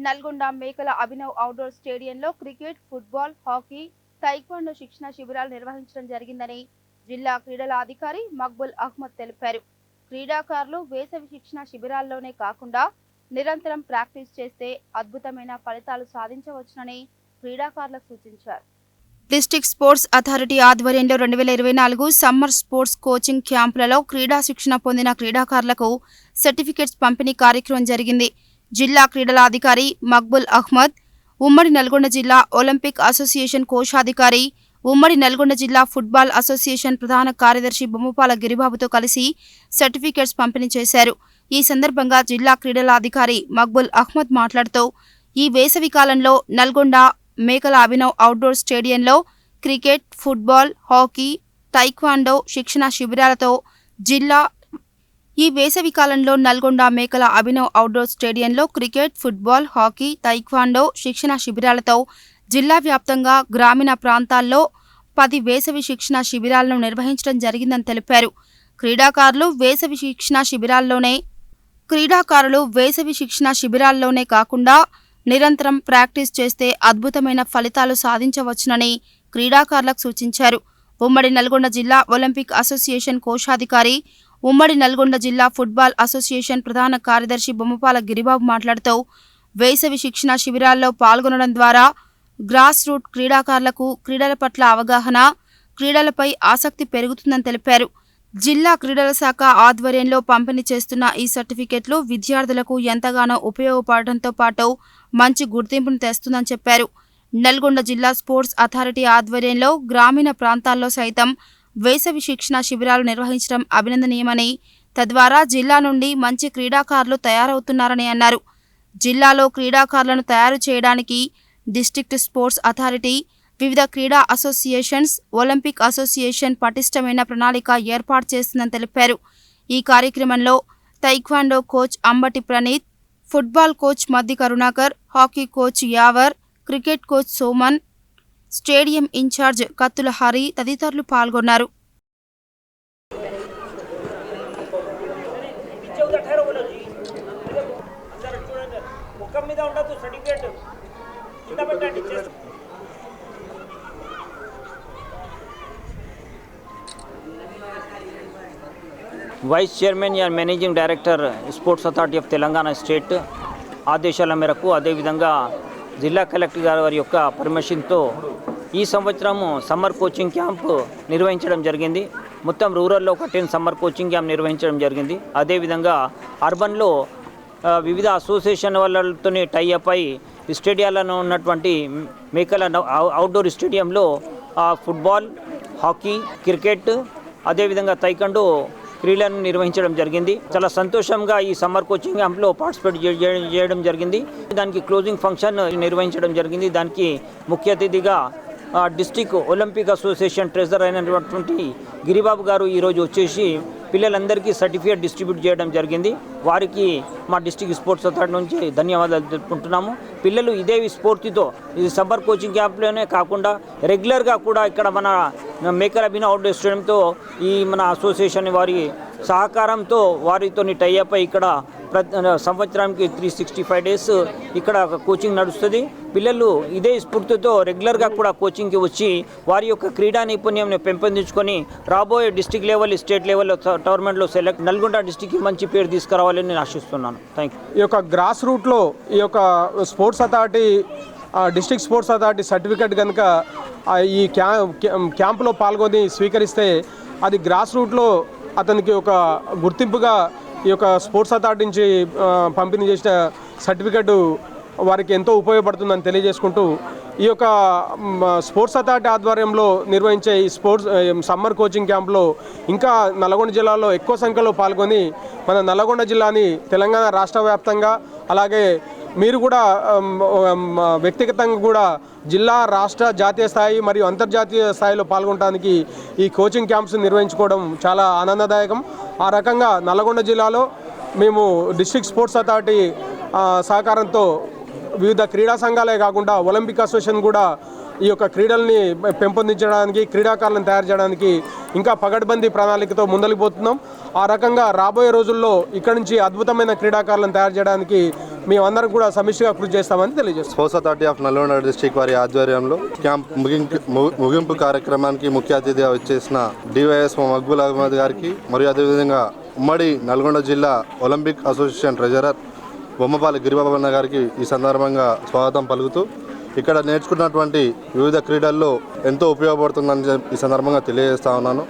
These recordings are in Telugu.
నల్గొండ మేకల అభినవ్ అవుట్డోర్ స్టేడియంలో క్రికెట్, ఫుట్బాల్, హాకీ, తైక్వాండో శిక్షణ శిబిరాలు నిర్వహించడం జరిగిందని జిల్లా క్రీడల అధికారి మక్బుల్ అహ్మద్ తెలిపారు. క్రీడాకారులు వేసవి శిక్షణ శిబిరాల్లోనే కాకుండా నిరంతరం ప్రాక్టీస్ చేస్తే అద్భుతమైన ఫలితాలు సాధించవచ్చునని క్రీడాకారులకు సూచించారు. డిస్ట్రిక్ట్ స్పోర్ట్స్ అథారిటీ ఆధ్వర్యంలో 2024 సమ్మర్ స్పోర్ట్స్ కోచింగ్ క్యాంపులలో క్రీడా శిక్షణ పొందిన క్రీడాకారులకు సర్టిఫికెట్స్ పంపిణీ కార్యక్రమం జరిగింది. జిల్లా క్రీడల అధికారి మక్బుల్ అహ్మద్, ఉమ్మడి నల్గొండ జిల్లా ఒలింపిక్ అసోసియేషన్ కోశాధికారి, ఉమ్మడి నల్గొండ జిల్లా ఫుట్బాల్ అసోసియేషన్ ప్రధాన కార్యదర్శి బొమ్మపాల గిరిబాబుతో కలిసి సర్టిఫికెట్స్ పంపిణీ చేశారు. ఈ సందర్భంగా జిల్లా క్రీడల అధికారి మక్బుల్ అహ్మద్ మాట్లాడుతూ, ఈ వేసవి కాలంలో నల్గొండ మేకల అభినవ్ అవుట్డోర్ స్టేడియంలో క్రికెట్, ఫుట్బాల్, హాకీ, తైక్వాండో శిక్షణ శిబిరాలతో జిల్లా ఈ వేసవి కాలంలో నల్గొండ మేకల అభినవ్ అవుట్డోర్ స్టేడియంలో క్రికెట్, ఫుట్బాల్, హాకీ, తైక్వాండో శిక్షణ శిబిరాలతో జిల్లా వ్యాప్తంగా గ్రామీణ ప్రాంతాల్లో 10 వేసవి శిక్షణ శిబిరాలను నిర్వహించడం జరిగిందని తెలిపారు. క్రీడాకారులు వేసవి శిక్షణ శిబిరాల్లోనే కాకుండా నిరంతరం ప్రాక్టీస్ చేస్తే అద్భుతమైన ఫలితాలు సాధించవచ్చునని క్రీడాకారులకు సూచించారు. ఉమ్మడి నల్గొండ జిల్లా ఒలింపిక్ అసోసియేషన్ కోశాధికారి, ఉమ్మడి నల్గొండ జిల్లా ఫుట్బాల్ అసోసియేషన్ ప్రధాన కార్యదర్శి బొమ్మపాల గిరిబాబు మాట్లాడుతూ, వేసవి శిక్షణ శిబిరాల్లో పాల్గొనడం ద్వారా గ్రాస్ రూట్ క్రీడాకారులకు క్రీడల పట్ల అవగాహన, క్రీడలపై ఆసక్తి పెరుగుతుందని తెలిపారు. జిల్లా క్రీడల శాఖ ఆధ్వర్యంలో పంపిణీ చేస్తున్న ఈ సర్టిఫికెట్లు విద్యార్థులకు ఎంతగానో ఉపయోగపడటంతో పాటు మంచి గుర్తింపును తెస్తుందని చెప్పారు. నల్గొండ జిల్లా స్పోర్ట్స్ అథారిటీ ఆధ్వర్యంలో గ్రామీణ ప్రాంతాల్లో సైతం వేసవి శిక్షణ శిబిరాలు నిర్వహించడం అభినందనీయమని, తద్వారా జిల్లా నుండి మంచి క్రీడాకారులు తయారవుతున్నారని అన్నారు. జిల్లాలో క్రీడాకారులను తయారు చేయడానికి డిస్ట్రిక్ట్ స్పోర్ట్స్ అథారిటీ, వివిధ క్రీడా అసోసియేషన్స్, ఒలింపిక్ అసోసియేషన్ పటిష్టమైన ప్రణాళిక ఏర్పాటు చేస్తుందని తెలిపారు. ఈ కార్యక్రమంలో taekwondo coach Ambati Praneeth, football coach Maddi Karunakar, hockey coach Yavar, cricket coach Soman, stadium incharge Kathula Hari తదితరులు పాల్గొన్నారు. Vice chairman and managing director sports authority of Telangana state ఆదేశాల మేరకు, అదేవిధంగా జిల్లా కలెక్టర్ గారి వారి యొక్క పర్మిషన్తో ఈ సంవత్సరము సమ్మర్ కోచింగ్ క్యాంప్ నిర్వహించడం జరిగింది. మొత్తం రూరల్లో ఒక 10 సమ్మర్ కోచింగ్ క్యాంప్ నిర్వహించడం జరిగింది. అదేవిధంగా అర్బన్లో వివిధ అసోసియేషన్ వాళ్ళతో టైఅప్ అయి స్టేడియాలలో ఉన్నటువంటి మేకల అవుట్డోర్ స్టేడియంలో ఫుట్బాల్, హాకీ, క్రికెట్, అదేవిధంగా తైక్వాండో క్రీడలను నిర్వహించడం జరిగింది. చాలా సంతోషంగా ఈ సమ్మర్ కోచింగ్ క్యాంప్లో పార్టిసిపేట్ చేయడం జరిగింది. దానికి క్లోజింగ్ ఫంక్షన్ నిర్వహించడం జరిగింది. దానికి ముఖ్య అతిథిగా డిస్ట్రిక్ట్ ఒలింపిక్ అసోసియేషన్ ట్రెజరర్ అయినటువంటి గిరిబాబు గారు ఈరోజు వచ్చేసి పిల్లలందరికీ సర్టిఫికేట్ డిస్ట్రిబ్యూట్ చేయడం జరిగింది. వారికి మా డిస్ట్రిక్ట్ స్పోర్ట్స్ అథారిటీ నుంచి ధన్యవాదాలు తెలుపుకుంటున్నాము. పిల్లలు ఇదే స్ఫూర్తితో ఇది సమ్మర్ కోచింగ్ క్యాంప్లోనే కాకుండా రెగ్యులర్గా కూడా ఇక్కడ మన మేకల అభినవ్ అవుట్డోర్ స్టేడియంతో ఈ మన అసోసియేషన్ వారి సహకారంతో వారితో టైఅప్ అయి ఇక్కడ సంవత్సరానికి 365 డేస్ ఇక్కడ కోచింగ్ నడుస్తుంది. పిల్లలు ఇదే స్ఫూర్తితో రెగ్యులర్గా కూడా కోచింగ్కి వచ్చి వారి యొక్క క్రీడా నైపుణ్యం పెంపొందించుకొని రాబోయే డిస్ట్రిక్ట్ లెవెల్, స్టేట్ లెవెల్ టోర్నమెంట్లో నల్గొండ డిస్ట్రిక్ట్కి మంచి పేరు తీసుకురావాలని నేను ఆశిస్తున్నాను. Thank you. ఈ యొక్క గ్రాస్ రూట్లో ఈ యొక్క sports authority, district sports authority certificate కనుక ఈ క్యాంపులో పాల్గొని స్వీకరిస్తే అది గ్రాస్ రూట్లో అతనికి ఒక గుర్తింపుగా ఈ యొక్క స్పోర్ట్స్ అథారిటీ నుంచి పంపిణీ చేసిన సర్టిఫికేట్ వారికి ఎంతో ఉపయోగపడుతుందని తెలియజేసుకుంటూ, ఈ యొక్క స్పోర్ట్స్ అథారిటీ ఆధ్వర్యంలో నిర్వహించే ఈ స్పోర్ట్స్ సమ్మర్ కోచింగ్ క్యాంప్లో ఇంకా నల్గొండ జిల్లాలో ఎక్కువ సంఖ్యలో పాల్గొని మన నల్గొండ జిల్లాని తెలంగాణ రాష్ట్ర వ్యాప్తంగా, అలాగే మీరు కూడా వ్యక్తిగతంగా కూడా జిల్లా, రాష్ట్ర, జాతీయ స్థాయి మరియు అంతర్జాతీయ స్థాయిలో పాల్గొనడానికి ఈ కోచింగ్ క్యాంప్స్ నిర్వహించుకోవడం చాలా ఆనందదాయకం. ఆ రకంగా నల్గొండ జిల్లాలో మేము డిస్ట్రిక్ట్ స్పోర్ట్స్ అథారిటీ సహకారంతో వివిధ క్రీడా సంఘాలే కాకుండా ఒలింపిక్ అసోసియేషన్ కూడా ఈ యొక్క క్రీడల్ని పెంపొందించడానికి, క్రీడాకారులను తయారు చేయడానికి ఇంకా పగడ్బందీ ప్రణాళికతో ముందరికి పోతున్నాం. ఆ రకంగా రాబోయే రోజుల్లో ఇక్కడ నుంచి అద్భుతమైన క్రీడాకారులను తయారు చేయడానికి మేమందరం కూడా సమిష్టిగా కృషి చేస్తామని తెలియజేస్తాం. Sports authority of Nalgonda district వారి ఆధ్వర్యంలో క్యాంప్ ముగింపు కార్యక్రమానికి ముఖ్య అతిథిగా వచ్చేసిన డివైఎస్ఓ మక్బుల్ అహ్మద్ గారికి మరియు అదేవిధంగా ఉమ్మడి నల్గొండ జిల్లా ఒలింపిక్ అసోసియేషన్ ట్రెజరర్ బొమ్మపాలి గిరిబాబన్న గారికి ఈ సందర్భంగా స్వాగతం పలుకుతూ ఇక్కడ నేర్చుకున్నటువంటి వివిధ క్రీడల్లో ఎంతో ఉపయోగపడుతుందని ఈ సందర్భంగా తెలియజేస్తా ఉన్నాను.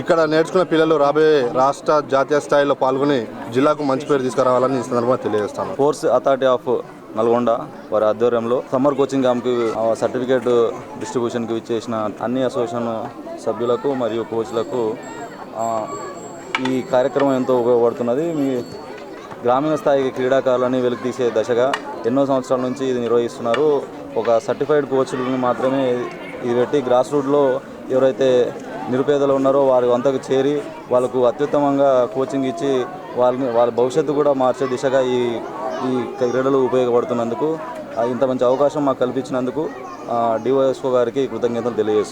ఇక్కడ నేర్చుకున్న పిల్లలు రాబోయే రాష్ట్ర జాతీయ స్థాయిలో పాల్గొని జిల్లాకు మంచి పేరు తీసుకురావాలని ఈ సందర్భంగా తెలియజేస్తాను. స్పోర్ట్స్ అథారిటీ ఆఫ్ నల్గొండ వారి ఆధ్వర్యంలో సమ్మర్ కోచింగ్ క్యాంప్కి సర్టిఫికేట్ డిస్ట్రిబ్యూషన్కి ఇచ్చేసిన అన్ని అసోసియేషన్ సభ్యులకు మరియు కోచ్లకు ఈ కార్యక్రమం ఎంతో ఉపయోగపడుతున్నది. మీ గ్రామీణ స్థాయి క్రీడాకారులని వెలికి తీసే దశగా ఎన్నో సంవత్సరాల నుంచి ఇది నిర్వహిస్తున్నారు. ఒక సర్టిఫైడ్ కోచ్లను మాత్రమే ఇది పెట్టి గ్రాస్ రూట్లో ఎవరైతే నిరుపేదలు ఉన్నారో వారి వంతకు చేరి వాళ్ళకు అత్యుత్తమంగా కోచింగ్ ఇచ్చి వాళ్ళ భవిష్యత్తు కూడా మార్చే దిశగా ఈ క్రీడలు ఉపయోగపడుతున్నందుకు ఇంత మంచి అవకాశం మాకు కల్పించినందుకు డివైఎస్ఓ గారికి కృతజ్ఞతలు తెలియజేస్తున్నాను.